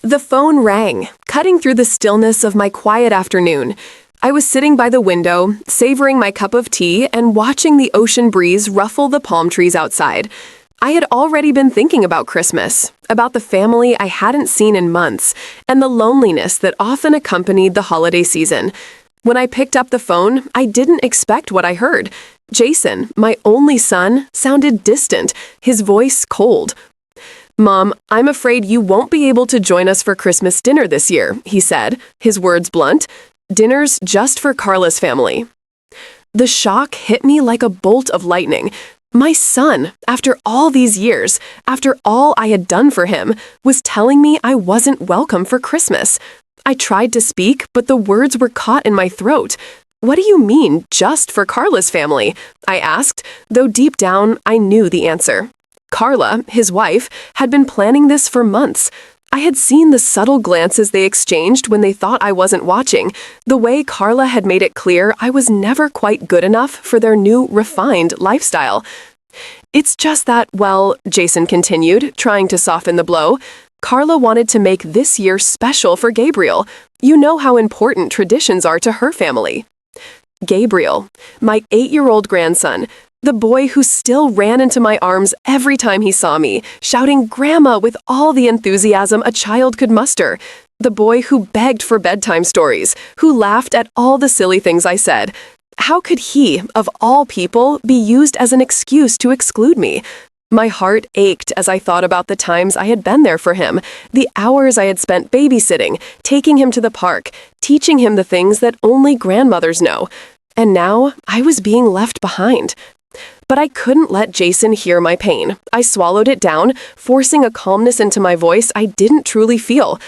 The phone rang, cutting through the stillness of my quiet afternoon. I was sitting by the window, savoring my cup of tea and watching the ocean breeze ruffle the palm trees outside. I had already been thinking about Christmas, about the family I hadn't seen in months, and the loneliness that often accompanied the holiday season. When I picked up the phone, I didn't expect what I heard. Jason, my only son, sounded distant, his voice cold. "Mom, I'm afraid you won't be able to join us for Christmas dinner this year," he said, his words blunt. "Dinner's just for Carla's family." The shock hit me like a bolt of lightning. My son, after all these years, after all I had done for him, was telling me I wasn't welcome for Christmas. I tried to speak, but the words were caught in my throat. "What do you mean, just for Carla's family?" I asked, though deep down I knew the answer. Carla, his wife, had been planning this for months. I had seen the subtle glances they exchanged when they thought I wasn't watching, the way Carla had made it clear I was never quite good enough for their new, refined lifestyle. "It's just that, well," Jason continued, trying to soften the blow, "Carla wanted to make this year special for Gabriel. You know how important traditions are to her family." Gabriel, my 8-year-old grandson, the boy who still ran into my arms every time he saw me, shouting "Grandma" with all the enthusiasm a child could muster. The boy who begged for bedtime stories, who laughed at all the silly things I said. How could he, of all people, be used as an excuse to exclude me? My heart ached as I thought about the times I had been there for him, the hours I had spent babysitting, taking him to the park, teaching him the things that only grandmothers know. And now I was being left behind. But I couldn't let Jason hear my pain. I swallowed it down, forcing a calmness into my voice I didn't truly feel.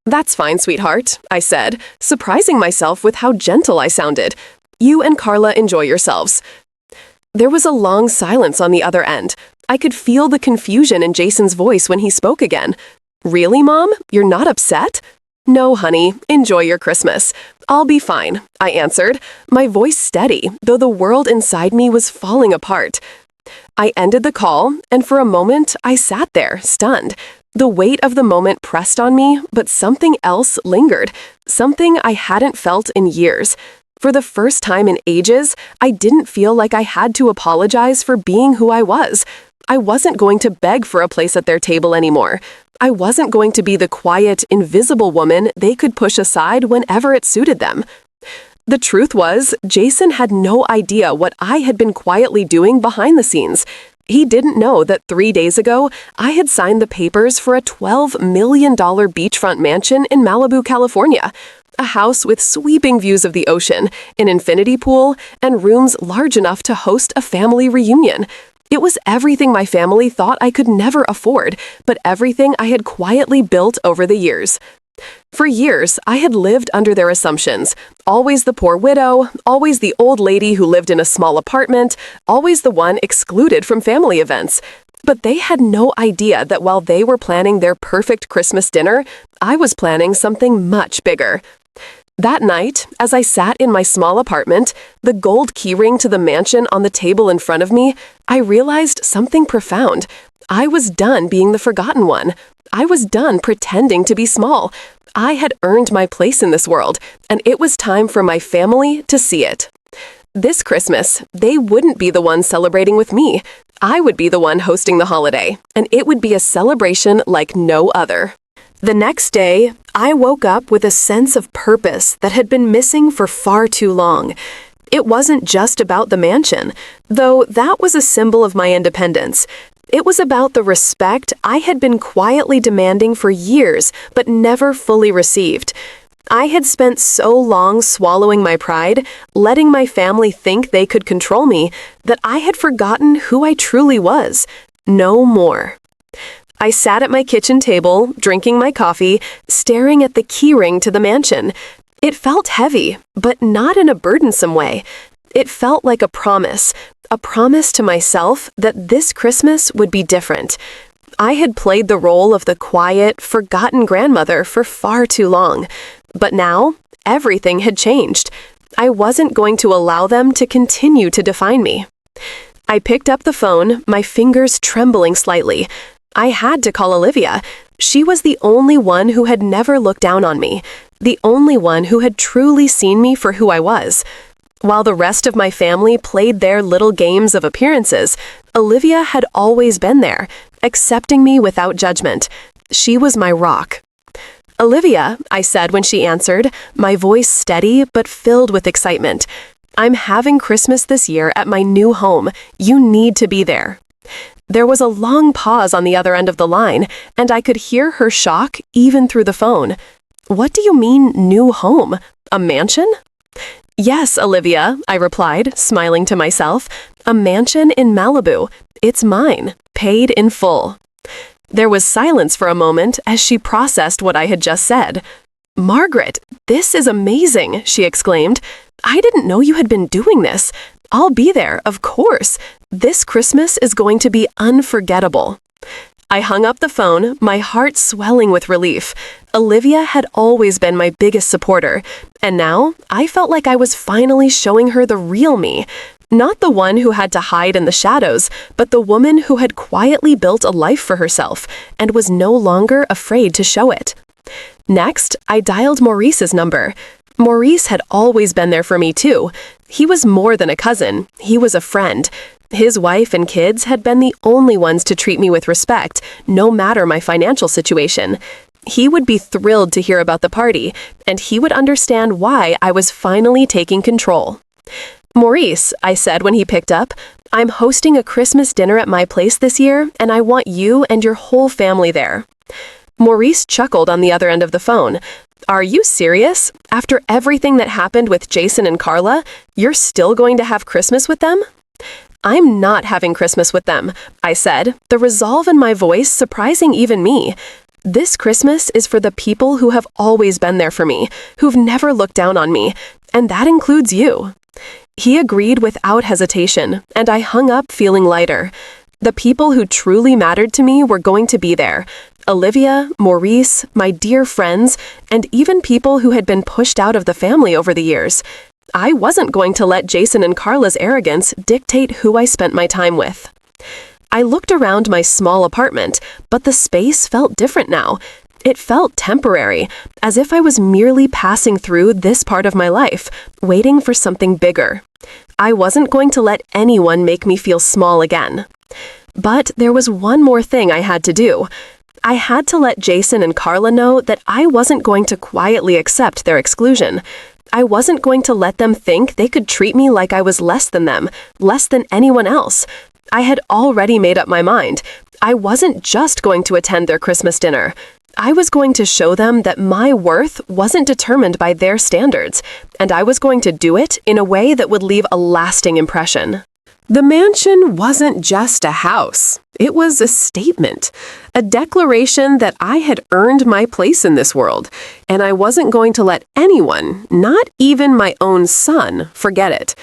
"That's fine, sweetheart," I said, surprising myself with how gentle I sounded. "You and Carla enjoy yourselves." There was a long silence on the other end. I could feel the confusion in Jason's voice when he spoke again. "Really, Mom? You're not upset?" "No, honey. Enjoy your Christmas. I'll be fine," I answered, my voice steady, though the world inside me was falling apart. I ended the call, and for a moment, I sat there, stunned. The weight of the moment pressed on me, but something else lingered, something I hadn't felt in years. For the first time in ages, I didn't feel like I had to apologize for being who I was. I wasn't going to beg for a place at their table anymore. I wasn't going to be the quiet, invisible woman they could push aside whenever it suited them. The truth was, Jason had no idea what I had been quietly doing behind the scenes. He didn't know that 3 days ago, I had signed the papers for a $12 million beachfront mansion in Malibu, California. A house with sweeping views of the ocean, an infinity pool, and rooms large enough to host a family reunion. It was everything my family thought I could never afford, but everything I had quietly built over the years. For years, I had lived under their assumptions. Always the poor widow, always the old lady who lived in a small apartment, always the one excluded from family events. But they had no idea that while they were planning their perfect Christmas dinner, I was planning something much bigger. That night, as I sat in my small apartment, the gold keyring to the mansion on the table in front of me, I realized something profound. I was done being the forgotten one. I was done pretending to be small. I had earned my place in this world, and it was time for my family to see it. This Christmas, they wouldn't be the ones celebrating with me. I would be the one hosting the holiday, and it would be a celebration like no other. The next day, I woke up with a sense of purpose that had been missing for far too long. It wasn't just about the mansion, though that was a symbol of my independence. It was about the respect I had been quietly demanding for years, but never fully received. I had spent so long swallowing my pride, letting my family think they could control me, that I had forgotten who I truly was. No more. I sat at my kitchen table, drinking my coffee, staring at the keyring to the mansion. It felt heavy, but not in a burdensome way. It felt like a promise to myself that this Christmas would be different. I had played the role of the quiet, forgotten grandmother for far too long. But now, everything had changed. I wasn't going to allow them to continue to define me. I picked up the phone, my fingers trembling slightly. I had to call Olivia. She was the only one who had never looked down on me, the only one who had truly seen me for who I was. While the rest of my family played their little games of appearances, Olivia had always been there, accepting me without judgment. She was my rock. "Olivia," I said when she answered, my voice steady but filled with excitement. "I'm having Christmas this year at my new home. You need to be there." There was a long pause on the other end of the line, and I could hear her shock even through the phone. "What do you mean, new home? A mansion?" "Yes, Olivia," I replied, smiling to myself. "A mansion in Malibu. It's mine, paid in full." There was silence for a moment as she processed what I had just said. "Margaret, this is amazing," she exclaimed. "I didn't know you had been doing this. I'll be there, of course. This Christmas is going to be unforgettable." I hung up the phone, my heart swelling with relief. Olivia had always been my biggest supporter, and now I felt like I was finally showing her the real me. Not the one who had to hide in the shadows, but the woman who had quietly built a life for herself and was no longer afraid to show it. Next, I dialed Maurice's number. Maurice had always been there for me too. He was more than a cousin, he was a friend. His wife and kids had been the only ones to treat me with respect, no matter my financial situation. He would be thrilled to hear about the party, and he would understand why I was finally taking control. "Maurice," I said when he picked up, "I'm hosting a Christmas dinner at my place this year, and I want you and your whole family there." Maurice chuckled on the other end of the phone. "Are you serious? After everything that happened with Jason and Carla, you're still going to have Christmas with them?" "I'm not having Christmas with them," I said, the resolve in my voice surprising even me. "This Christmas is for the people who have always been there for me, who've never looked down on me, and that includes you." He agreed without hesitation, and I hung up feeling lighter. The people who truly mattered to me were going to be there. Olivia, Maurice, my dear friends, and even people who had been pushed out of the family over the years. I wasn't going to let Jason and Carla's arrogance dictate who I spent my time with. I looked around my small apartment, but the space felt different now. It felt temporary, as if I was merely passing through this part of my life, waiting for something bigger. I wasn't going to let anyone make me feel small again. But there was one more thing I had to do. I had to let Jason and Carla know that I wasn't going to quietly accept their exclusion. I wasn't going to let them think they could treat me like I was less than them, less than anyone else. I had already made up my mind. I wasn't just going to attend their Christmas dinner. I was going to show them that my worth wasn't determined by their standards, and I was going to do it in a way that would leave a lasting impression. The mansion wasn't just a house. It was a statement, a declaration that I had earned my place in this world, and I wasn't going to let anyone, not even my own son, forget it.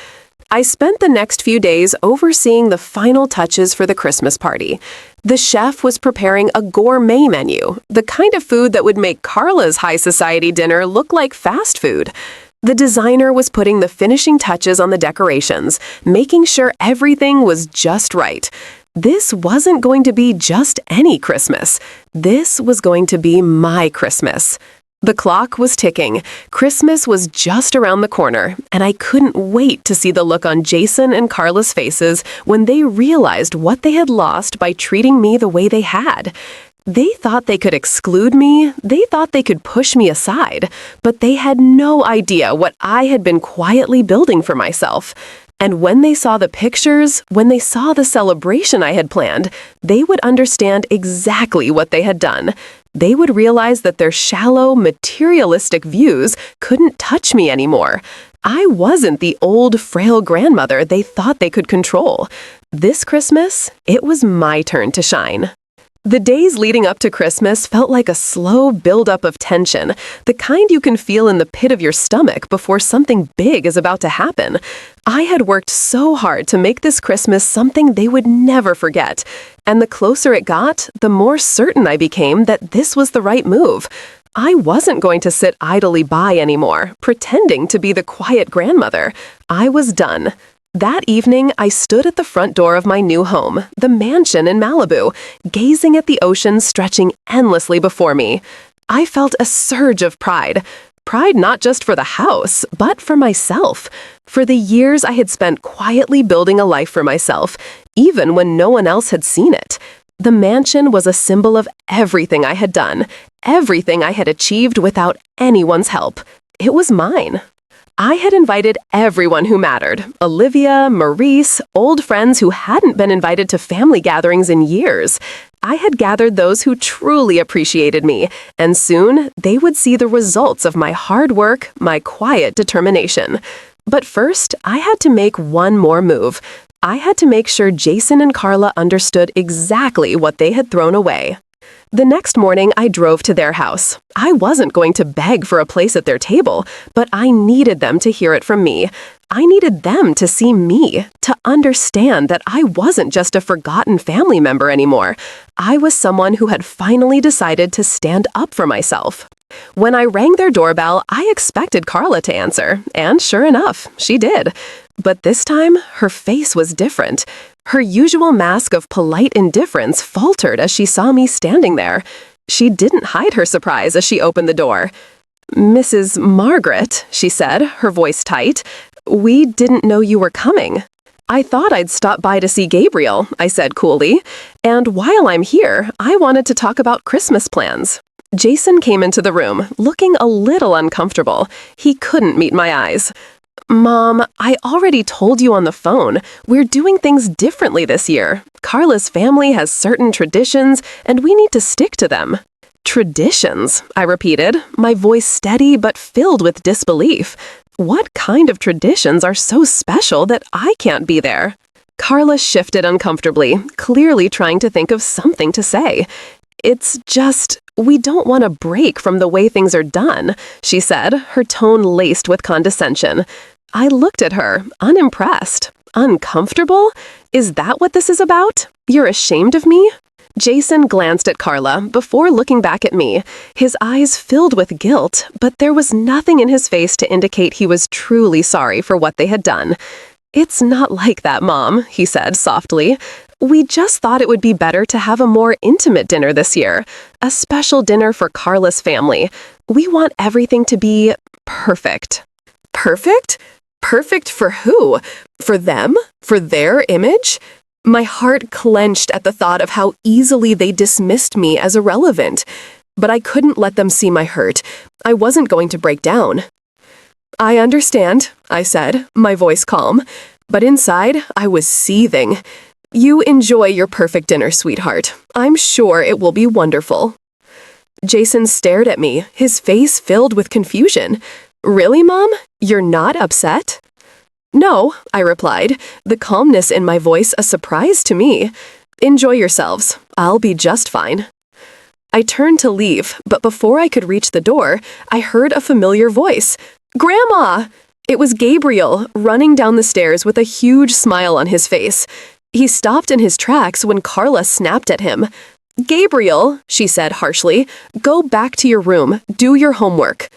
I spent the next few days overseeing the final touches for the Christmas party. The chef was preparing a gourmet menu, the kind of food that would make Carla's high society dinner look like fast food. The designer was putting the finishing touches on the decorations, making sure everything was just right. This wasn't going to be just any Christmas. This was going to be my Christmas. The clock was ticking. Christmas was just around the corner, and I couldn't wait to see the look on Jason and Carla's faces when they realized what they had lost by treating me the way they had. They thought they could exclude me, they thought they could push me aside, but they had no idea what I had been quietly building for myself. And when they saw the pictures, when they saw the celebration I had planned, they would understand exactly what they had done. They would realize that their shallow, materialistic views couldn't touch me anymore. I wasn't the old, frail grandmother they thought they could control. This Christmas, it was my turn to shine. The days leading up to Christmas felt like a slow buildup of tension, the kind you can feel in the pit of your stomach before something big is about to happen. I had worked so hard to make this Christmas something they would never forget, and the closer it got, the more certain I became that this was the right move. I wasn't going to sit idly by anymore, pretending to be the quiet grandmother. I was done. That evening, I stood at the front door of my new home, the mansion in Malibu, gazing at the ocean stretching endlessly before me. I felt a surge of pride. Pride not just for the house, but for myself. For the years I had spent quietly building a life for myself, even when no one else had seen it. The mansion was a symbol of everything I had done, everything I had achieved without anyone's help. It was mine. I had invited everyone who mattered, Olivia, Maurice, old friends who hadn't been invited to family gatherings in years. I had gathered those who truly appreciated me, and soon they would see the results of my hard work, my quiet determination. But first, I had to make one more move. I had to make sure Jason and Carla understood exactly what they had thrown away. The next morning, I drove to their house. I wasn't going to beg for a place at their table, but I needed them to hear it from me. I needed them to see me, to understand that I wasn't just a forgotten family member anymore. I was someone who had finally decided to stand up for myself. When I rang their doorbell, I expected Carla to answer, and sure enough, she did. But this time, her face was different. Her usual mask of polite indifference faltered as she saw me standing there. She didn't hide her surprise as she opened the door. "Mrs. Margaret," she said, her voice tight, "we didn't know you were coming." "I thought I'd stop by to see Gabriel," I said coolly. "And while I'm here, I wanted to talk about Christmas plans." Jason came into the room, looking a little uncomfortable. He couldn't meet my eyes. "Mom, I already told you on the phone. We're doing things differently this year. Carla's family has certain traditions, and we need to stick to them." "Traditions," I repeated, my voice steady but filled with disbelief. What kind of traditions are so special that I can't be there? Carla shifted uncomfortably, clearly trying to think of something to say. "It's just, we don't want to break from the way things are done," she said, her tone laced with condescension. I looked at her, unimpressed. Uncomfortable? Is that what this is about? You're ashamed of me? Jason glanced at Carla before looking back at me, his eyes filled with guilt, but there was nothing in his face to indicate he was truly sorry for what they had done. "It's not like that, Mom," he said softly. "We just thought it would be better to have a more intimate dinner this year, a special dinner for Carla's family. We want everything to be perfect." Perfect? Perfect for who? For them? For their image? My heart clenched at the thought of how easily they dismissed me as irrelevant. But I couldn't let them see my hurt. I wasn't going to break down. "I understand," I said, my voice calm. But inside, I was seething. "You enjoy your perfect dinner, sweetheart. I'm sure it will be wonderful." Jason stared at me, his face filled with confusion. "Really, Mom? You're not upset?" "No," I replied, the calmness in my voice a surprise to me. "Enjoy yourselves. I'll be just fine." I turned to leave, but before I could reach the door, I heard a familiar voice. "Grandma!" It was Gabriel, running down the stairs with a huge smile on his face. He stopped in his tracks when Carla snapped at him. "Gabriel," she said harshly, "go back to your room. Do your homework."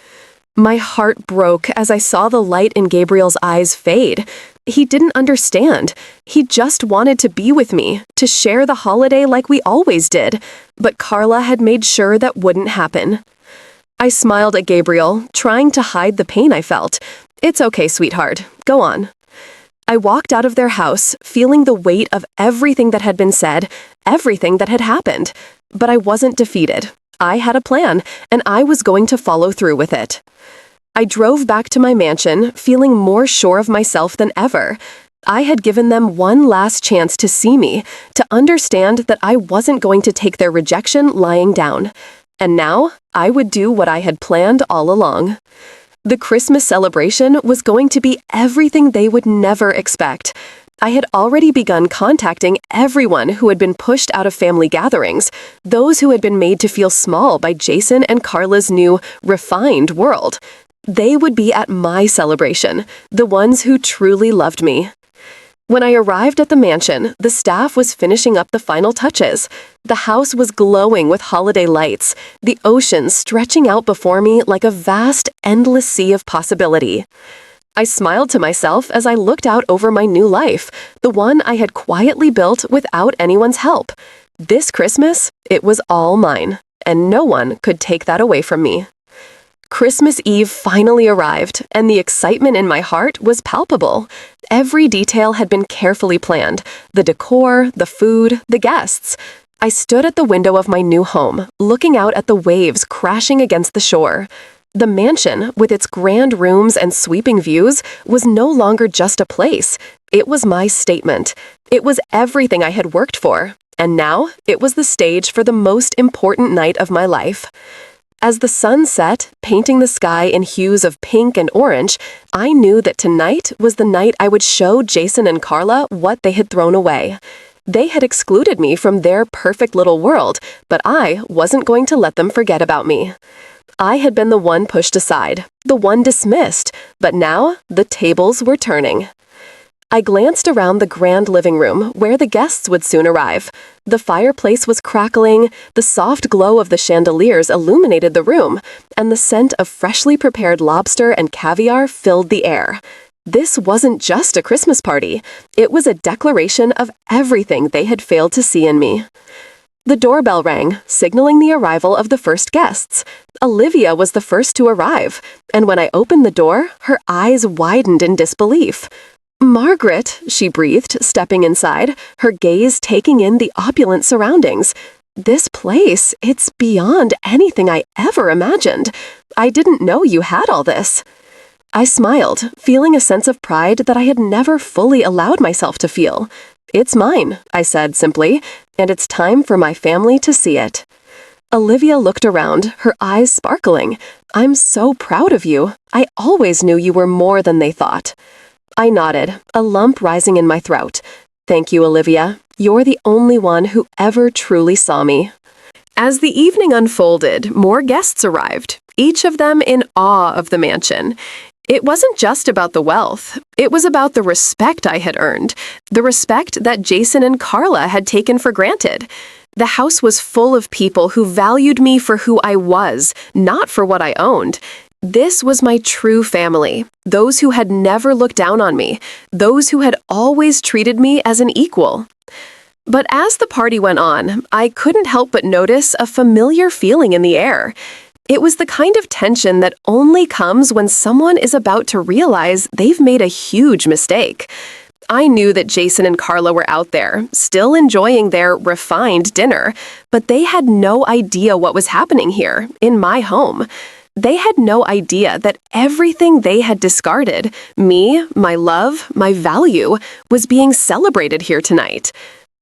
My heart broke as I saw the light in Gabriel's eyes fade. He didn't understand. He just wanted to be with me, to share the holiday like we always did. But Carla had made sure that wouldn't happen. I smiled at Gabriel, trying to hide the pain I felt. "It's okay, sweetheart. Go on." I walked out of their house, feeling the weight of everything that had been said, everything that had happened. But I wasn't defeated. I had a plan, and I was going to follow through with it. I drove back to my mansion, feeling more sure of myself than ever. I had given them one last chance to see me, to understand that I wasn't going to take their rejection lying down. And now, I would do what I had planned all along. The Christmas celebration was going to be everything they would never expect. I had already begun contacting everyone who had been pushed out of family gatherings, those who had been made to feel small by Jason and Carla's new, refined world. They would be at my celebration, the ones who truly loved me. When I arrived at the mansion, the staff was finishing up the final touches. The house was glowing with holiday lights, the ocean stretching out before me like a vast, endless sea of possibility. I smiled to myself as I looked out over my new life, the one I had quietly built without anyone's help. This Christmas, it was all mine, and no one could take that away from me. Christmas Eve finally arrived, and the excitement in my heart was palpable. Every detail had been carefully planned: the decor, the food, the guests. I stood at the window of my new home, looking out at the waves crashing against the shore. The mansion, with its grand rooms and sweeping views, was no longer just a place. It was my statement. It was everything I had worked for. And now, it was the stage for the most important night of my life. As the sun set, painting the sky in hues of pink and orange, I knew that tonight was the night I would show Jason and Carla what they had thrown away. They had excluded me from their perfect little world, but I wasn't going to let them forget about me. I had been the one pushed aside, the one dismissed, but now the tables were turning. I glanced around the grand living room where the guests would soon arrive. The fireplace was crackling, the soft glow of the chandeliers illuminated the room, and the scent of freshly prepared lobster and caviar filled the air. This wasn't just a Christmas party. It was a declaration of everything they had failed to see in me. The doorbell rang, signaling the arrival of the first guests. Olivia was the first to arrive, and when I opened the door, her eyes widened in disbelief. "Margaret," she breathed, stepping inside, her gaze taking in the opulent surroundings. "This place, it's beyond anything I ever imagined. I didn't know you had all this." I smiled, feeling a sense of pride that I had never fully allowed myself to feel. "It's mine," I said simply, "and it's time for my family to see it." Olivia looked around, her eyes sparkling. "I'm so proud of you. I always knew you were more than they thought." I nodded, a lump rising in my throat. "Thank you, Olivia. You're the only one who ever truly saw me." As the evening unfolded, more guests arrived, each of them in awe of the mansion. It wasn't just about the wealth. It was about the respect I had earned, the respect that Jason and Carla had taken for granted. The house was full of people who valued me for who I was, not for what I owned. This was my true family, those who had never looked down on me, those who had always treated me as an equal. But as the party went on, I couldn't help but notice a familiar feeling in the air. It was the kind of tension that only comes when someone is about to realize they've made a huge mistake. I knew that Jason and Carla were out there, still enjoying their refined dinner, but they had no idea what was happening here, in my home. They had no idea that everything they had discarded, me, my love, my value, was being celebrated here tonight.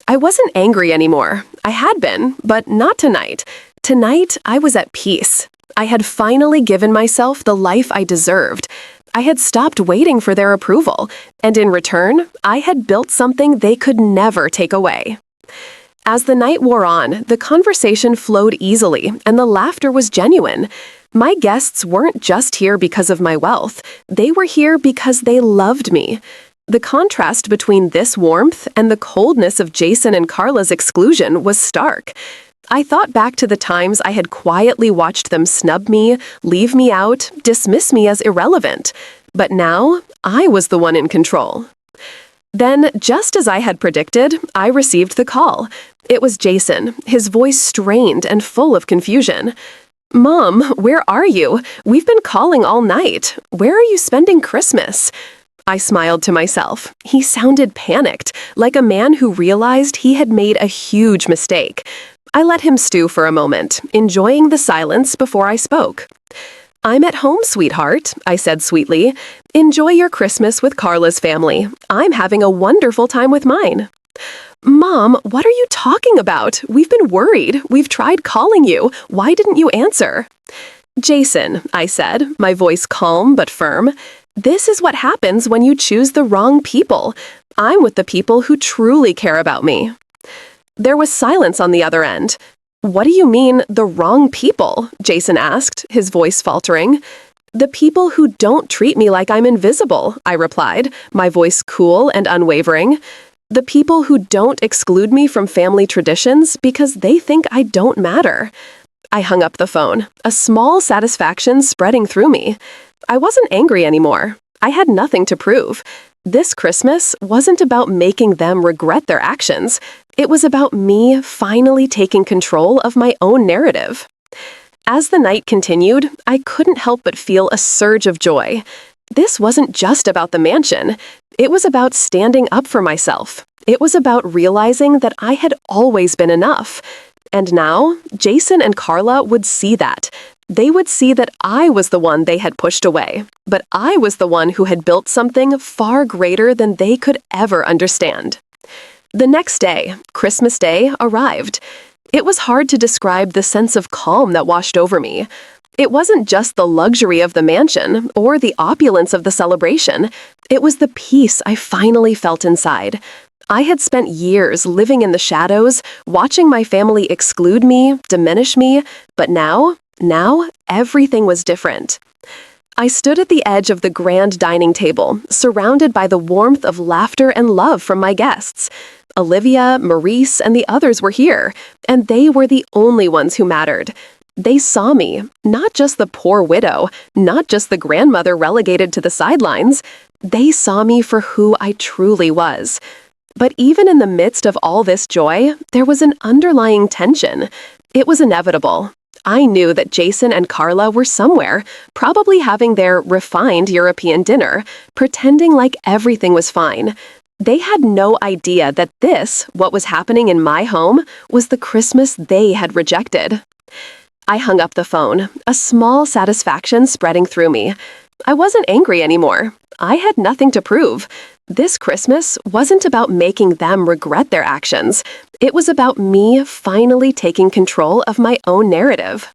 I wasn't angry anymore. I had been, but not tonight. Tonight, I was at peace. I had finally given myself the life I deserved. I had stopped waiting for their approval, and in return, I had built something they could never take away. As the night wore on, the conversation flowed easily, and the laughter was genuine. My guests weren't just here because of my wealth. They were here because they loved me. The contrast between this warmth and the coldness of Jason and Carla's exclusion was stark. I thought back to the times I had quietly watched them snub me, leave me out, dismiss me as irrelevant. But now, I was the one in control. Then, just as I had predicted, I received the call. It was Jason, his voice strained and full of confusion. "Mom, where are you? We've been calling all night. Where are you spending Christmas?" I smiled to myself. He sounded panicked, like a man who realized he had made a huge mistake. I let him stew for a moment, enjoying the silence before I spoke. "I'm at home, sweetheart," I said sweetly. "Enjoy your Christmas with Carla's family. I'm having a wonderful time with mine." "Mom, what are you talking about? We've been worried. We've tried calling you. Why didn't you answer?" "Jason," I said, my voice calm but firm, "this is what happens when you choose the wrong people. I'm with the people who truly care about me." There was silence on the other end. "What do you mean, the wrong people?" Jason asked, his voice faltering. "The people who don't treat me like I'm invisible," I replied, my voice cool and unwavering. "The people who don't exclude me from family traditions because they think I don't matter." I hung up the phone, a small satisfaction spreading through me. I wasn't angry anymore. I had nothing to prove. This Christmas wasn't about making them regret their actions. It was about me finally taking control of my own narrative. As the night continued, I couldn't help but feel a surge of joy. This wasn't just about the mansion. It was about standing up for myself. It was about realizing that I had always been enough. And now, Jason and Carla would see that. They would see that I was the one they had pushed away, but I was the one who had built something far greater than they could ever understand. The next day, Christmas Day, arrived. It was hard to describe the sense of calm that washed over me. It wasn't just the luxury of the mansion or the opulence of the celebration. It was the peace I finally felt inside. I had spent years living in the shadows, watching my family exclude me, diminish me, but now everything was different. I stood at the edge of the grand dining table, surrounded by the warmth of laughter and love from my guests. Olivia, Maurice, and the others were here, and they were the only ones who mattered. They saw me, not just the poor widow, not just the grandmother relegated to the sidelines. They saw me for who I truly was. But even in the midst of all this joy, there was an underlying tension. It was inevitable. I knew that Jason and Carla were somewhere, probably having their refined European dinner, pretending like everything was fine. They had no idea that this, what was happening in my home, was the Christmas they had rejected. I hung up the phone, a small satisfaction spreading through me. I wasn't angry anymore. I had nothing to prove. This Christmas wasn't about making them regret their actions. It was about me finally taking control of my own narrative.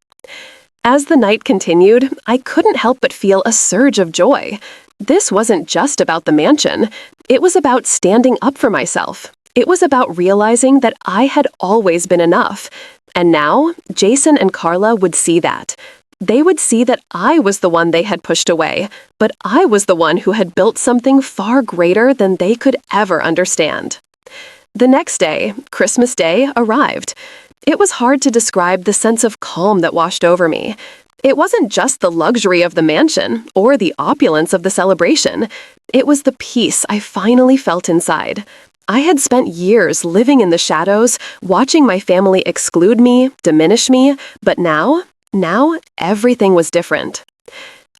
As the night continued, I couldn't help but feel a surge of joy. This wasn't just about the mansion. It was about standing up for myself. It was about realizing that I had always been enough. And now, Jason and Carla would see that. They would see that I was the one they had pushed away, but I was the one who had built something far greater than they could ever understand. The next day, Christmas Day, arrived. It was hard to describe the sense of calm that washed over me. It wasn't just the luxury of the mansion or the opulence of the celebration. It was the peace I finally felt inside. I had spent years living in the shadows, watching my family exclude me, diminish me, but now everything was different.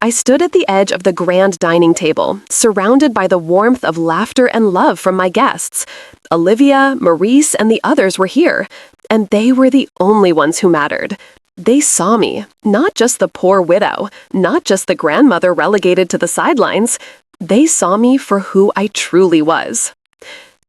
I stood at the edge of the grand dining table, surrounded by the warmth of laughter and love from my guests. Olivia, Maurice, and the others were here, and they were the only ones who mattered. They saw me, not just the poor widow, not just the grandmother relegated to the sidelines. They saw me for who I truly was.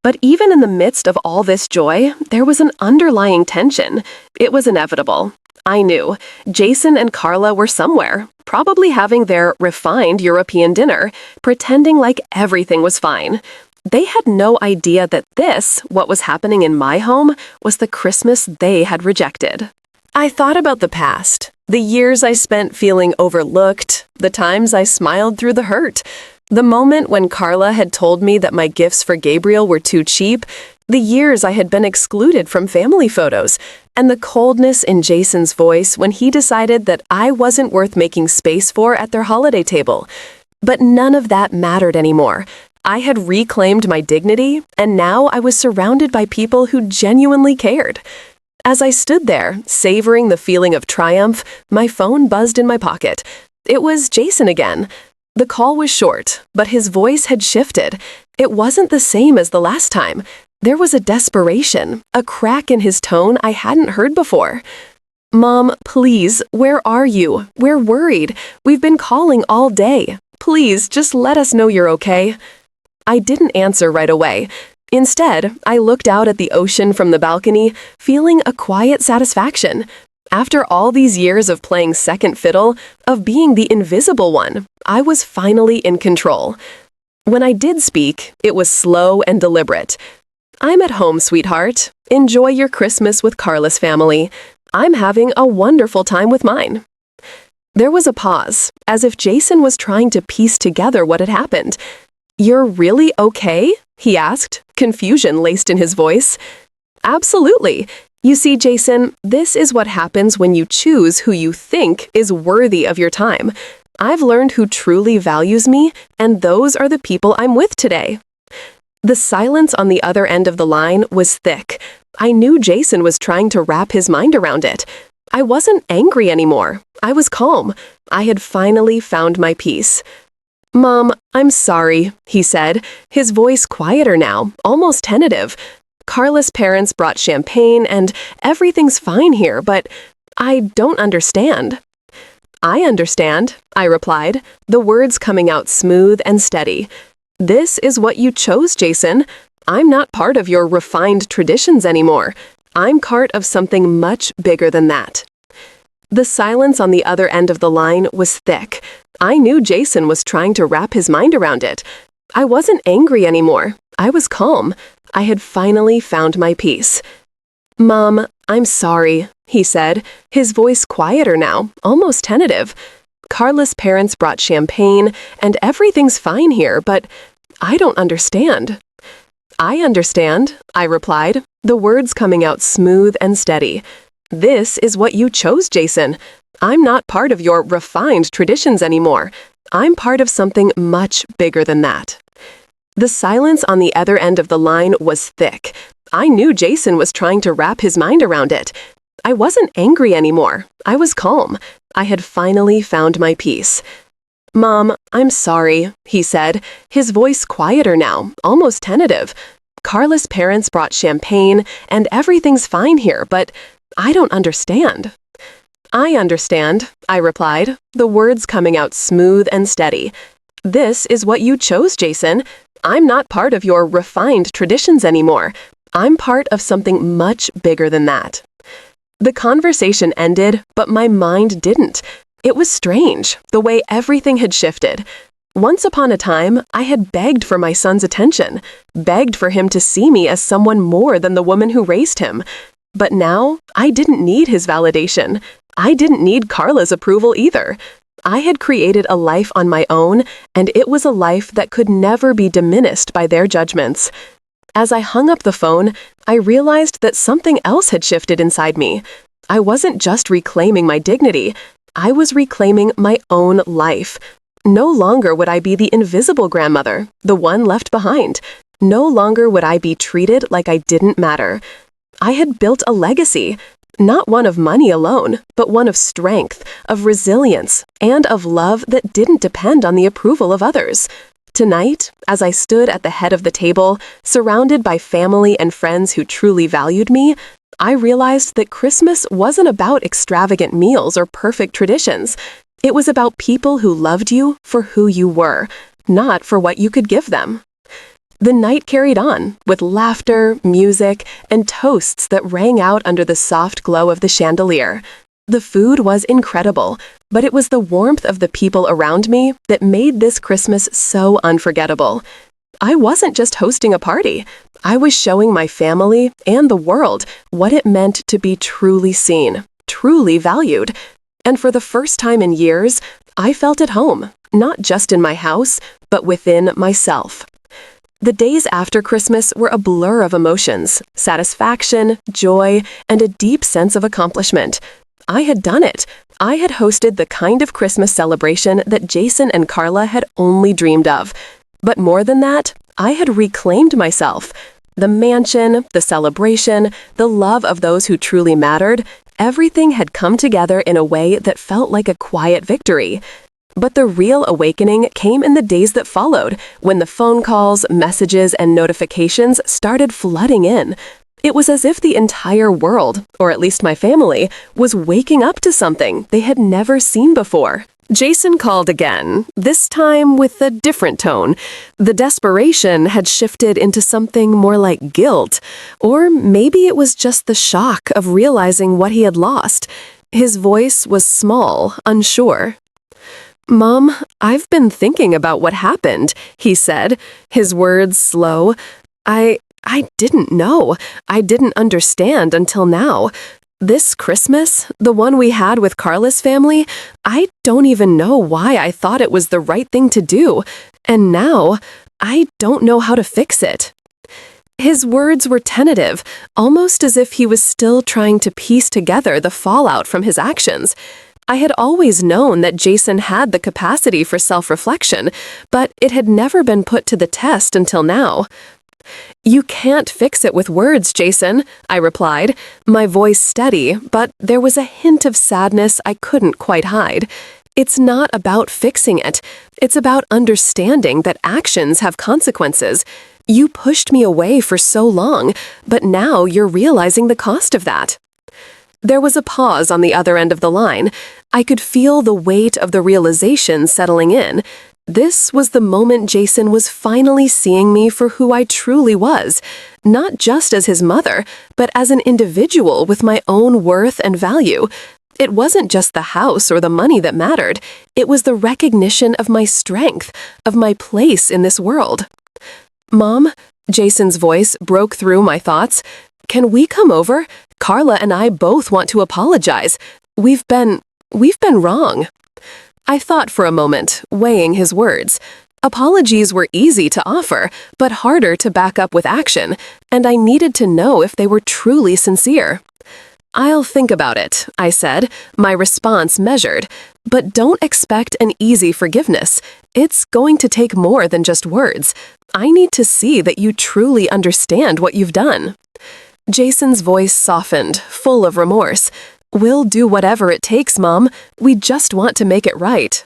But even in the midst of all this joy, there was an underlying tension. It was inevitable. I knew. Jason and Carla were somewhere, probably having their refined European dinner, pretending like everything was fine. They had no idea that this, what was happening in my home, was the Christmas they had rejected. I thought about the past, the years I spent feeling overlooked, the times I smiled through the hurt, the moment when Carla had told me that my gifts for Gabriel were too cheap, the years I had been excluded from family photos, and the coldness in Jason's voice when he decided that I wasn't worth making space for at their holiday table. But none of that mattered anymore. I had reclaimed my dignity, and now I was surrounded by people who genuinely cared. As I stood there, savoring the feeling of triumph, my phone buzzed in my pocket. It was Jason again. The call was short, but his voice had shifted. It wasn't the same as the last time. There was a desperation, a crack in his tone I hadn't heard before. "Mom, please, where are you? We're worried. We've been calling all day. Please, just let us know you're okay." I didn't answer right away. Instead, I looked out at the ocean from the balcony, feeling a quiet satisfaction. After all these years of playing second fiddle, of being the invisible one, I was finally in control. When I did speak, it was slow and deliberate. "I'm at home, sweetheart. Enjoy your Christmas with Carla's family. I'm having a wonderful time with mine." There was a pause, as if Jason was trying to piece together what had happened. "You're really okay?" he asked, confusion laced in his voice. "Absolutely. You see, Jason, this is what happens when you choose who you think is worthy of your time. I've learned who truly values me, and those are the people I'm with today." The silence on the other end of the line was thick. I knew Jason was trying to wrap his mind around it. I wasn't angry anymore. I was calm. I had finally found my peace. "Mom, I'm sorry," he said, his voice quieter now, almost tentative. "Carla's parents brought champagne, and everything's fine here, but I don't understand." "I understand," I replied, the words coming out smooth and steady. "This is what you chose, Jason. I'm not part of your refined traditions anymore. I'm part of something much bigger than that." The silence on the other end of the line was thick. I knew Jason was trying to wrap his mind around it. I wasn't angry anymore. I was calm. I had finally found my peace. "Mom, I'm sorry," he said, his voice quieter now, almost tentative. "Carla's parents brought champagne, and everything's fine here, but I don't understand." "I understand," I replied, the words coming out smooth and steady. "This is what you chose, Jason. I'm not part of your refined traditions anymore. I'm part of something much bigger than that." The silence on the other end of the line was thick. I knew Jason was trying to wrap his mind around it. I wasn't angry anymore. I was calm. I had finally found my peace. "Mom, I'm sorry," he said, his voice quieter now, almost tentative. "Carla's parents brought champagne, and everything's fine here, but I don't understand." "I understand," I replied, the words coming out smooth and steady. "This is what you chose, Jason. I'm not part of your refined traditions anymore. I'm part of something much bigger than that." The conversation ended, but my mind didn't. It was strange, the way everything had shifted. Once upon a time, I had begged for my son's attention, begged for him to see me as someone more than the woman who raised him. But now, I didn't need his validation. I didn't need Carla's approval either. I had created a life on my own, and it was a life that could never be diminished by their judgments. As I hung up the phone, I realized that something else had shifted inside me. I wasn't just reclaiming my dignity. I was reclaiming my own life. No longer would I be the invisible grandmother, the one left behind. No longer would I be treated like I didn't matter. I had built a legacy, not one of money alone, but one of strength, of resilience, and of love that didn't depend on the approval of others. Tonight, as I stood at the head of the table, surrounded by family and friends who truly valued me, I realized that Christmas wasn't about extravagant meals or perfect traditions. It was about people who loved you for who you were, not for what you could give them. The night carried on, with laughter, music, and toasts that rang out under the soft glow of the chandelier. The food was incredible, but it was the warmth of the people around me that made this Christmas so unforgettable. I wasn't just hosting a party. I was showing my family and the world what it meant to be truly seen, truly valued. And for the first time in years, I felt at home, not just in my house, but within myself. The days after Christmas were a blur of emotions, satisfaction, joy, and a deep sense of accomplishment. I had done it. I had hosted the kind of Christmas celebration that Jason and Carla had only dreamed of. But more than that, I had reclaimed myself. The mansion, the celebration, the love of those who truly mattered, everything had come together in a way that felt like a quiet victory. But the real awakening came in the days that followed, when the phone calls, messages, and notifications started flooding in. It was as if the entire world, or at least my family, was waking up to something they had never seen before. Jason called again, this time with a different tone. The desperation had shifted into something more like guilt, or maybe it was just the shock of realizing what he had lost. His voice was small, unsure. "Mom, I've been thinking about what happened," he said, his words slow. I didn't know. I didn't understand until now. This Christmas, the one we had with Carla's family, I don't even know why I thought it was the right thing to do. And now, I don't know how to fix it. His words were tentative, almost as if he was still trying to piece together the fallout from his actions. I had always known that Jason had the capacity for self-reflection, but it had never been put to the test until now. "You can't fix it with words, Jason," I replied, my voice steady, but there was a hint of sadness I couldn't quite hide. "It's not about fixing it. It's about understanding that actions have consequences. You pushed me away for so long, but now you're realizing the cost of that." There was a pause on the other end of the line. I could feel the weight of the realization settling in. This was the moment Jason was finally seeing me for who I truly was, not just as his mother, but as an individual with my own worth and value. It wasn't just the house or the money that mattered. It was the recognition of my strength, of my place in this world. "Mom," Jason's voice broke through my thoughts. "Can we come over? Carla and I both want to apologize. We've been wrong." I thought for a moment, weighing his words. Apologies were easy to offer, but harder to back up with action, and I needed to know if they were truly sincere. "I'll think about it," I said, my response measured. "But don't expect an easy forgiveness. It's going to take more than just words. I need to see that you truly understand what you've done." Jason's voice softened, full of remorse. "We'll do whatever it takes, Mom. We just want to make it right."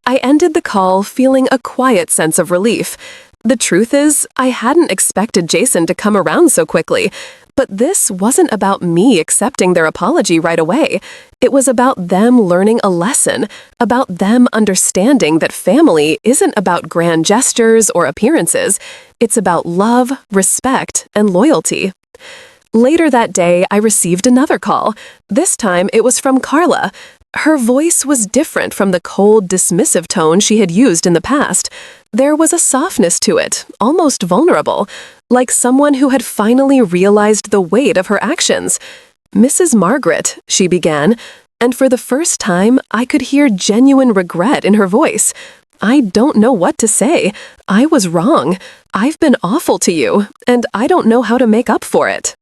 I ended the call feeling a quiet sense of relief. The truth is, I hadn't expected Jason to come around so quickly. But this wasn't about me accepting their apology right away. It was about them learning a lesson, about them understanding that family isn't about grand gestures or appearances. It's about love, respect, and loyalty. Later that day, I received another call. This time, it was from Carla. Her voice was different from the cold, dismissive tone she had used in the past. There was a softness to it, almost vulnerable, like someone who had finally realized the weight of her actions. "Mrs. Margaret," she began, and for the first time, I could hear genuine regret in her voice. "I don't know what to say. I was wrong. I've been awful to you, and I don't know how to make up for it."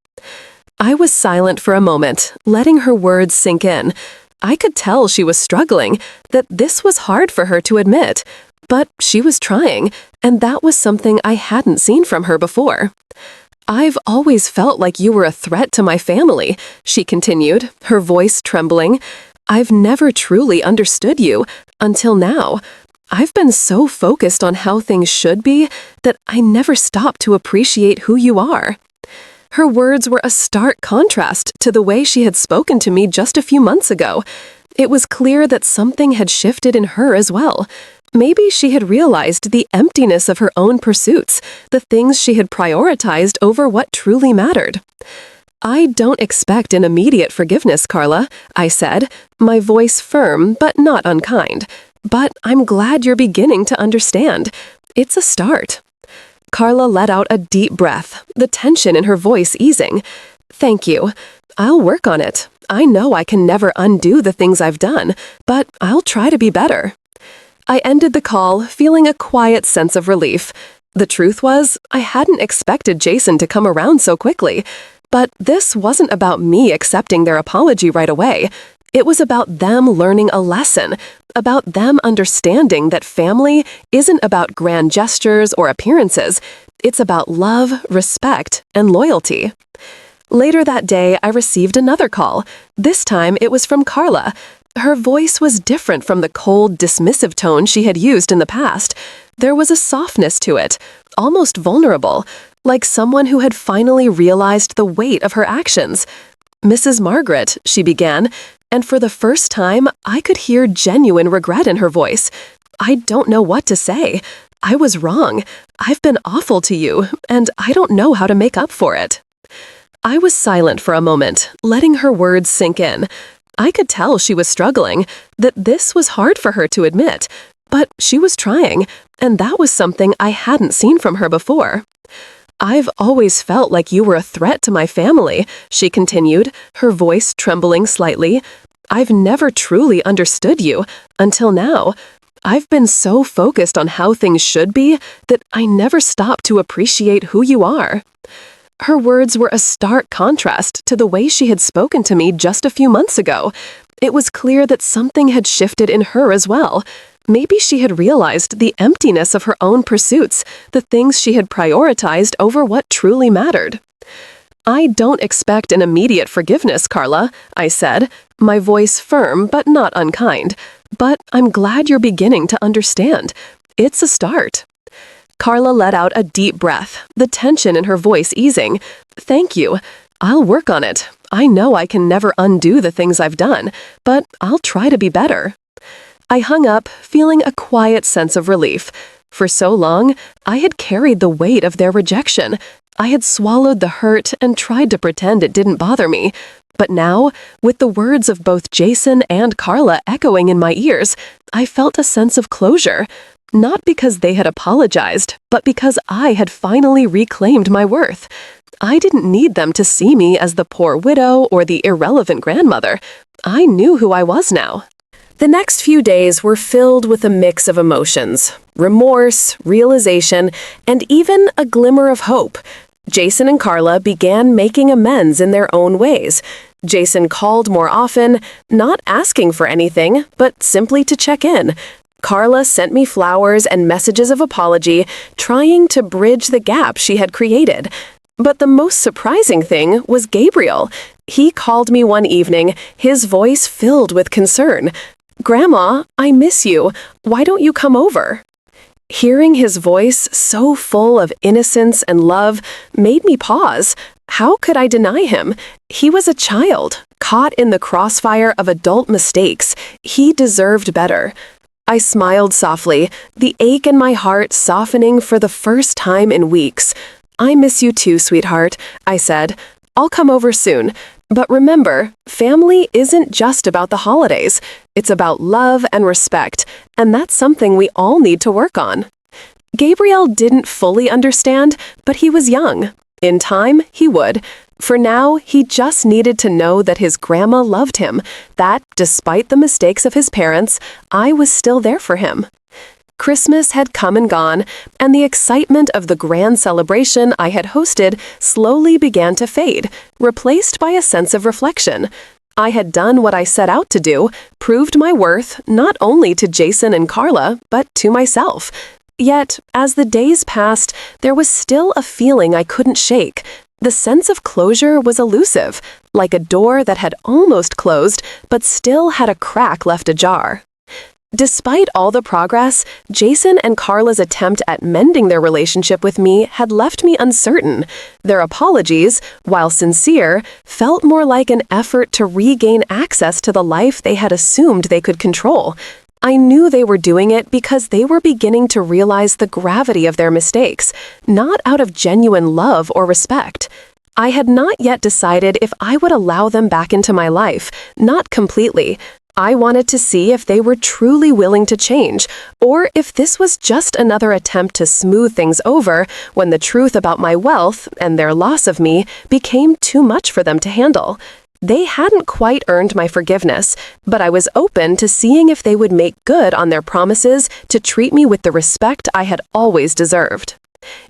I was silent for a moment, letting her words sink in. I could tell she was struggling, that this was hard for her to admit. But she was trying, and that was something I hadn't seen from her before. "I've always felt like you were a threat to my family," she continued, her voice trembling. "I've never truly understood you, until now. I've been so focused on how things should be that I never stopped to appreciate who you are." Her words were a stark contrast to the way she had spoken to me just a few months ago. It was clear that something had shifted in her as well. Maybe she had realized the emptiness of her own pursuits, the things she had prioritized over what truly mattered. "I don't expect an immediate forgiveness, Carla," I said, my voice firm but not unkind. "But I'm glad you're beginning to understand. It's a start." Carla let out a deep breath, the tension in her voice easing. "Thank you. I'll work on it. I know I can never undo the things I've done, but I'll try to be better." I ended the call feeling a quiet sense of relief. The truth was, I hadn't expected Jason to come around so quickly. But this wasn't about me accepting their apology right away. It was about them learning a lesson, about them understanding that family isn't about grand gestures or appearances. It's about love, respect, and loyalty. Later that day, I received another call. This time, it was from Carla. Her voice was different from the cold, dismissive tone she had used in the past. There was a softness to it, almost vulnerable, like someone who had finally realized the weight of her actions. "Mrs. Margaret," she began, and for the first time, I could hear genuine regret in her voice. "I don't know what to say. I was wrong. I've been awful to you, and I don't know how to make up for it." I was silent for a moment, letting her words sink in. I could tell she was struggling, that this was hard for her to admit, but she was trying, and that was something I hadn't seen from her before. "I've always felt like you were a threat to my family," she continued, her voice trembling slightly. "I've never truly understood you, until now. I've been so focused on how things should be that I never stopped to appreciate who you are." Her words were a stark contrast to the way she had spoken to me just a few months ago. It was clear that something had shifted in her as well. Maybe she had realized the emptiness of her own pursuits, the things she had prioritized over what truly mattered. "I don't expect an immediate forgiveness, Carla," I said, my voice firm but not unkind. "But I'm glad you're beginning to understand. It's a start." Carla let out a deep breath, the tension in her voice easing. "Thank you. I'll work on it. I know I can never undo the things I've done, but I'll try to be better." I hung up, feeling a quiet sense of relief. For so long, I had carried the weight of their rejection. I had swallowed the hurt and tried to pretend it didn't bother me. But now, with the words of both Jason and Carla echoing in my ears, I felt a sense of closure. Not because they had apologized, but because I had finally reclaimed my worth. I didn't need them to see me as the poor widow or the irrelevant grandmother. I knew who I was now. The next few days were filled with a mix of emotions: remorse, realization, and even a glimmer of hope. Jason and Carla began making amends in their own ways. Jason called more often, not asking for anything, but simply to check in. Carla sent me flowers and messages of apology, trying to bridge the gap she had created. But the most surprising thing was Gabriel. He called me one evening, his voice filled with concern. "Grandma, I miss you. Why don't you come over?" Hearing his voice, so full of innocence and love, made me pause. How could I deny him? He was a child, caught in the crossfire of adult mistakes. He deserved better. I smiled softly, the ache in my heart softening for the first time in weeks. "I miss you too, sweetheart," I said. "I'll come over soon. But remember, family isn't just about the holidays. It's about love and respect, and that's something we all need to work on." Gabriel didn't fully understand, but he was young. In time, he would. For now, he just needed to know that his grandma loved him, that, despite the mistakes of his parents, I was still there for him. Christmas had come and gone, and the excitement of the grand celebration I had hosted slowly began to fade, replaced by a sense of reflection. I had done what I set out to do, proved my worth not only to Jason and Carla, but to myself. Yet, as the days passed, there was still a feeling I couldn't shake. The sense of closure was elusive, like a door that had almost closed, but still had a crack left ajar. Despite all the progress, Jason and Carla's attempt at mending their relationship with me had left me uncertain. Their apologies, while sincere, felt more like an effort to regain access to the life they had assumed they could control. I knew they were doing it because they were beginning to realize the gravity of their mistakes, not out of genuine love or respect. I had not yet decided if I would allow them back into my life, not completely. I wanted to see if they were truly willing to change, or if this was just another attempt to smooth things over when the truth about my wealth and their loss of me became too much for them to handle. They hadn't quite earned my forgiveness, but I was open to seeing if they would make good on their promises to treat me with the respect I had always deserved.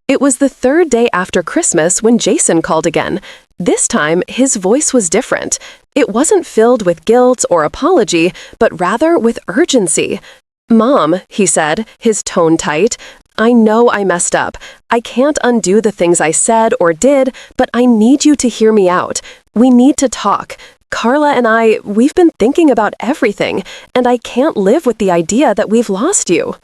It was the third day after Christmas when Jason called again. This time, his voice was different. It wasn't filled with guilt or apology, but rather with urgency. "Mom," he said, his tone tight, "I know I messed up. I can't undo the things I said or did, but I need you to hear me out. We need to talk. Carla and we've been thinking about everything, and I can't live with the idea that we've lost you."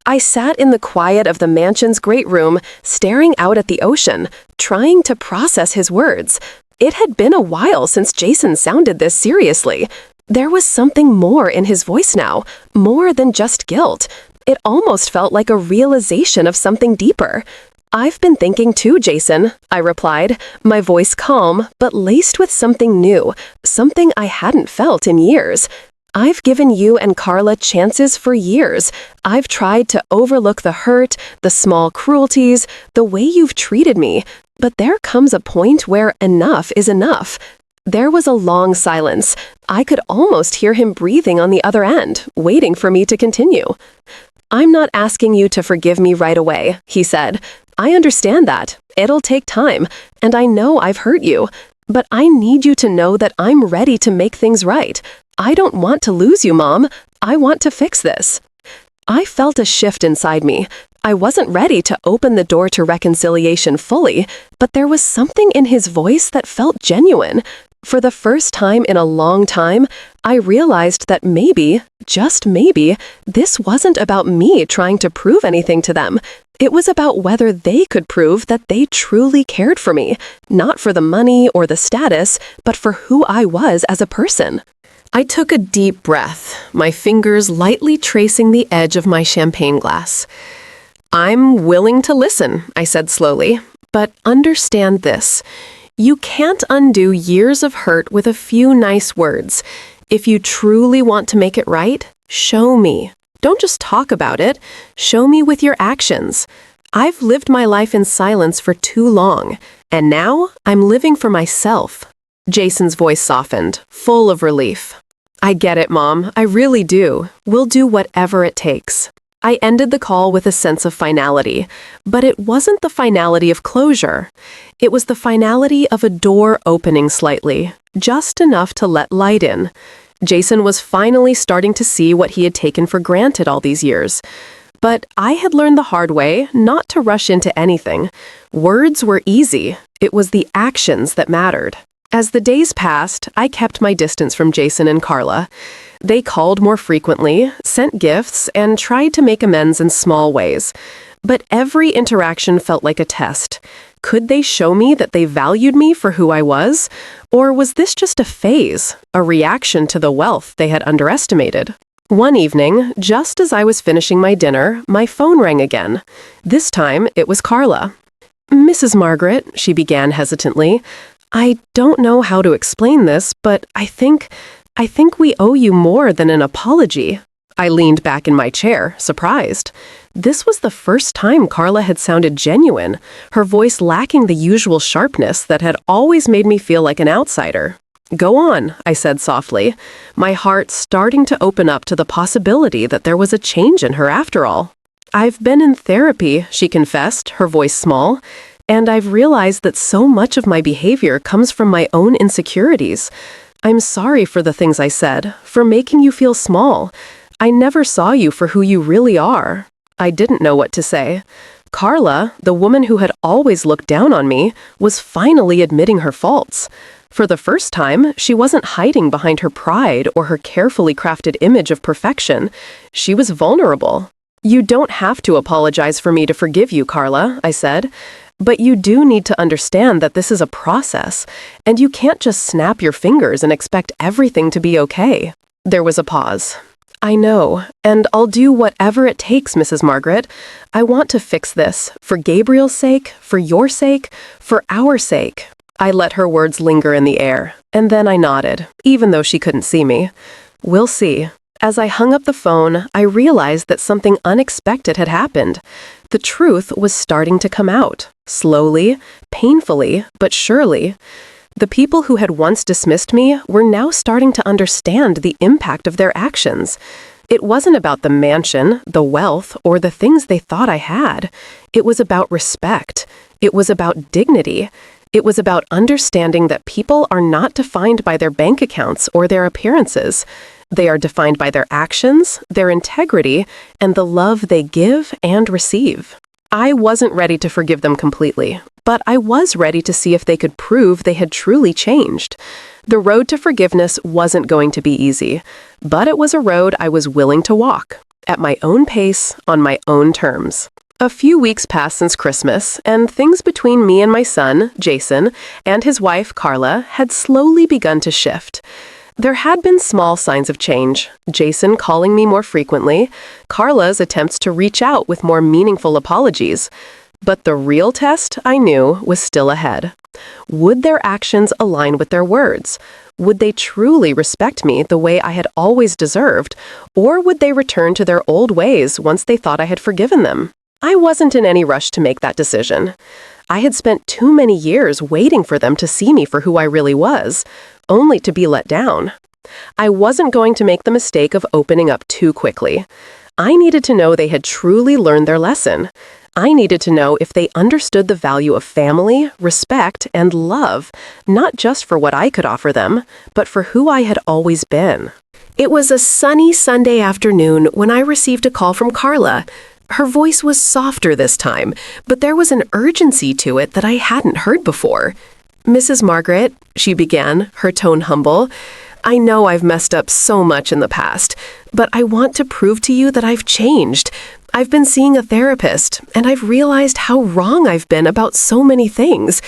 I sat in the quiet of the mansion's great room, staring out at the ocean, trying to process his words. It had been a while since Jason sounded this seriously. There was something more in his voice now, more than just guilt. It almost felt like a realization of something deeper. "I've been thinking too, Jason," I replied, my voice calm, but laced with something new, something I hadn't felt in years. "I've given you and Carla chances for years. I've tried to overlook the hurt, the small cruelties, the way you've treated me. But there comes a point where enough is enough." There was a long silence. I could almost hear him breathing on the other end, waiting for me to continue. "I'm not asking you to forgive me right away," he said. "I understand that. It'll take time, and I know I've hurt you. But I need you to know that I'm ready to make things right. I don't want to lose you, Mom. I want to fix this. I felt a shift inside me. I wasn't ready to open the door to reconciliation fully, but there was something in his voice that felt genuine. For the first time in a long time, I realized that maybe, just maybe, this wasn't about me trying to prove anything to them. It was about whether they could prove that they truly cared for me, not for the money or the status, but for who I was as a person. I took a deep breath, my fingers lightly tracing the edge of my champagne glass. I'm willing to listen, I said slowly, but understand this. You can't undo years of hurt with a few nice words. If you truly want to make it right, show me. Don't just talk about it. Show me with your actions. I've lived my life in silence for too long, and now I'm living for myself. Jason's voice softened, full of relief. I get it, Mom. I really do. We'll do whatever it takes. I ended the call with a sense of finality, but it wasn't the finality of closure. It was the finality of a door opening slightly, just enough to let light in. Jason was finally starting to see what he had taken for granted all these years. But I had learned the hard way not to rush into anything. Words were easy. It was the actions that mattered. As the days passed, I kept my distance from Jason and Carla. They called more frequently, sent gifts, and tried to make amends in small ways. But every interaction felt like a test. Could they show me that they valued me for who I was? Or was this just a phase, a reaction to the wealth they had underestimated? One evening, just as I was finishing my dinner, my phone rang again. This time, it was Carla. "Mrs. Margaret," she began hesitantly, "I don't know how to explain this, but I think we owe you more than an apology." I leaned back in my chair, surprised. This was the first time Carla had sounded genuine, her voice lacking the usual sharpness that had always made me feel like an outsider. "Go on," I said softly, my heart starting to open up to the possibility that there was a change in her after all. "I've been in therapy," she confessed, her voice small, "and I've realized that so much of my behavior comes from my own insecurities. I'm sorry for the things I said, for making you feel small. I never saw you for who you really are." I didn't know what to say. Carla, the woman who had always looked down on me, was finally admitting her faults. For the first time, she wasn't hiding behind her pride or her carefully crafted image of perfection. She was vulnerable. "You don't have to apologize for me to forgive you, Carla," I said. "But you do need to understand that this is a process, and you can't just snap your fingers and expect everything to be okay." There was a pause. "I know, and I'll do whatever it takes, Mrs. Margaret. I want to fix this, for Gabriel's sake, for your sake, for our sake." I let her words linger in the air, and then I nodded, even though she couldn't see me. "We'll see." As I hung up the phone, I realized that something unexpected had happened. The truth was starting to come out, slowly, painfully, but surely. The people who had once dismissed me were now starting to understand the impact of their actions. It wasn't about the mansion, the wealth, or the things they thought I had. It was about respect. It was about dignity. It was about understanding that people are not defined by their bank accounts or their appearances. They are defined by their actions, their integrity, and the love they give and receive. I wasn't ready to forgive them completely, but I was ready to see if they could prove they had truly changed. The road to forgiveness wasn't going to be easy, but it was a road I was willing to walk, at my own pace, on my own terms. A few weeks passed since Christmas, and things between me and my son, Jason, and his wife, Carla, had slowly begun to shift. There had been small signs of change, Jason calling me more frequently, Carla's attempts to reach out with more meaningful apologies. But the real test, I knew, was still ahead. Would their actions align with their words? Would they truly respect me the way I had always deserved? Or would they return to their old ways once they thought I had forgiven them? I wasn't in any rush to make that decision. I had spent too many years waiting for them to see me for who I really was, only to be let down. I wasn't going to make the mistake of opening up too quickly. I needed to know they had truly learned their lesson. I needed to know if they understood the value of family, respect, and love, not just for what I could offer them, but for who I had always been. It was a sunny Sunday afternoon when I received a call from Carla. Her voice was softer this time, but there was an urgency to it that I hadn't heard before. "Mrs. Margaret," she began, her tone humble, "I know I've messed up so much in the past, but I want to prove to you that I've changed. I've been seeing a therapist, and I've realized how wrong I've been about so many things.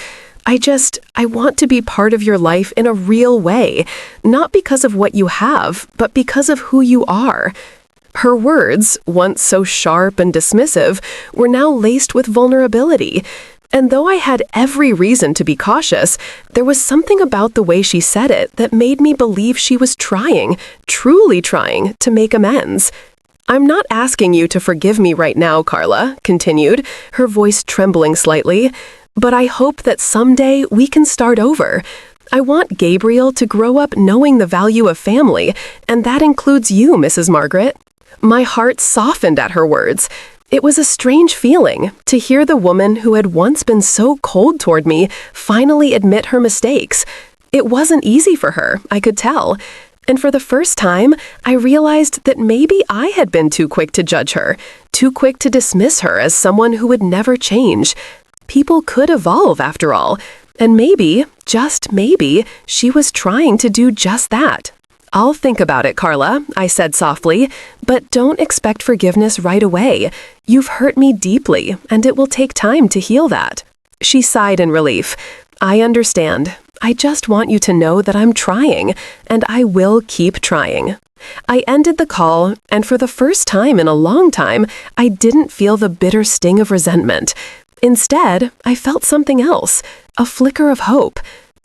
I want to be part of your life in a real way, not because of what you have, but because of who you are." Her words, once so sharp and dismissive, were now laced with vulnerability. And though I had every reason to be cautious, there was something about the way she said it that made me believe she was trying, truly trying, to make amends. "I'm not asking you to forgive me right now, Carla," continued, her voice trembling slightly, "but I hope that someday we can start over. I want Gabriel to grow up knowing the value of family, and that includes you, Mrs. Margaret." My heart softened at her words. It was a strange feeling to hear the woman who had once been so cold toward me finally admit her mistakes. It wasn't easy for her, I could tell. And for the first time, I realized that maybe I had been too quick to judge her, too quick to dismiss her as someone who would never change. People could evolve, after all, and maybe, just maybe, she was trying to do just that. "I'll think about it, Carla," I said softly, "but don't expect forgiveness right away. You've hurt me deeply, and it will take time to heal that." She sighed in relief. "I understand. I just want you to know that I'm trying, and I will keep trying." I ended the call, and for the first time in a long time, I didn't feel the bitter sting of resentment. Instead, I felt something else, a flicker of hope.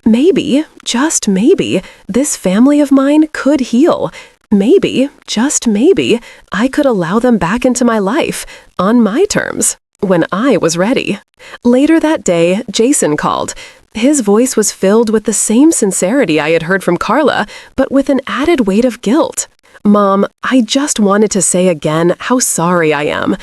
Maybe, just maybe, this family of mine could heal. Maybe, just maybe, I could allow them back into my life, on my terms, when I was ready. Later that day, Jason called. His voice was filled with the same sincerity I had heard from Carla, but with an added weight of guilt. "Mom, I just wanted to say again how sorry I am.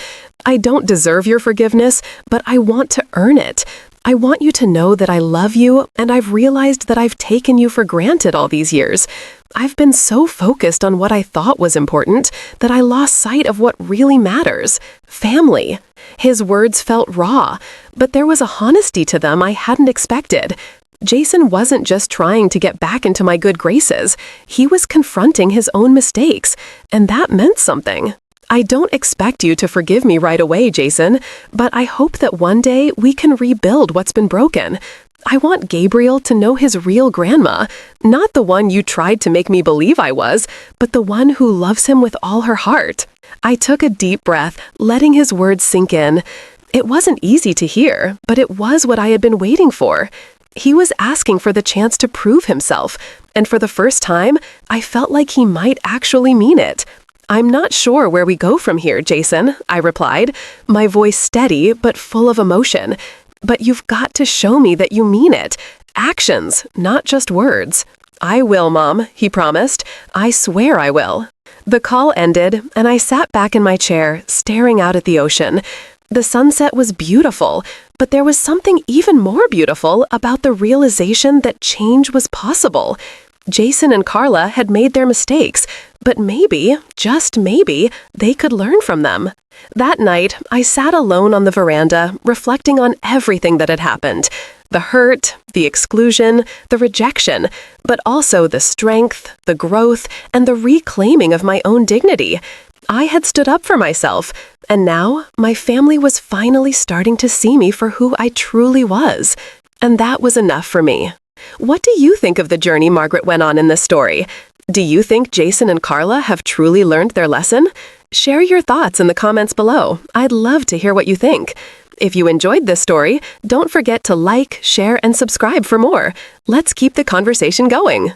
I don't deserve your forgiveness, but I want to earn it. I want you to know that I love you, and I've realized that I've taken you for granted all these years. I've been so focused on what I thought was important that I lost sight of what really matters: family." His words felt raw, but there was a honesty to them I hadn't expected. Jason wasn't just trying to get back into my good graces. He was confronting his own mistakes, and that meant something. "I don't expect you to forgive me right away, Jason, but I hope that one day we can rebuild what's been broken. I want Gabriel to know his real grandma, not the one you tried to make me believe I was, but the one who loves him with all her heart." I took a deep breath, letting his words sink in. It wasn't easy to hear, but it was what I had been waiting for. He was asking for the chance to prove himself, and for the first time, I felt like he might actually mean it. "I'm not sure where we go from here, Jason," I replied, my voice steady but full of emotion. "But you've got to show me that you mean it. Actions, not just words." "I will, Mom," he promised. "I swear I will." The call ended, and I sat back in my chair, staring out at the ocean. The sunset was beautiful, but there was something even more beautiful about the realization that change was possible. Jason and Carla had made their mistakes, but maybe, just maybe, they could learn from them. That night, I sat alone on the veranda, reflecting on everything that had happened. The hurt, the exclusion, the rejection, but also the strength, the growth, and the reclaiming of my own dignity. I had stood up for myself, and now my family was finally starting to see me for who I truly was. And that was enough for me. What do you think of the journey Margaret went on in this story? Do you think Jason and Carla have truly learned their lesson? Share your thoughts in the comments below. I'd love to hear what you think. If you enjoyed this story, don't forget to like, share, and subscribe for more. Let's keep the conversation going.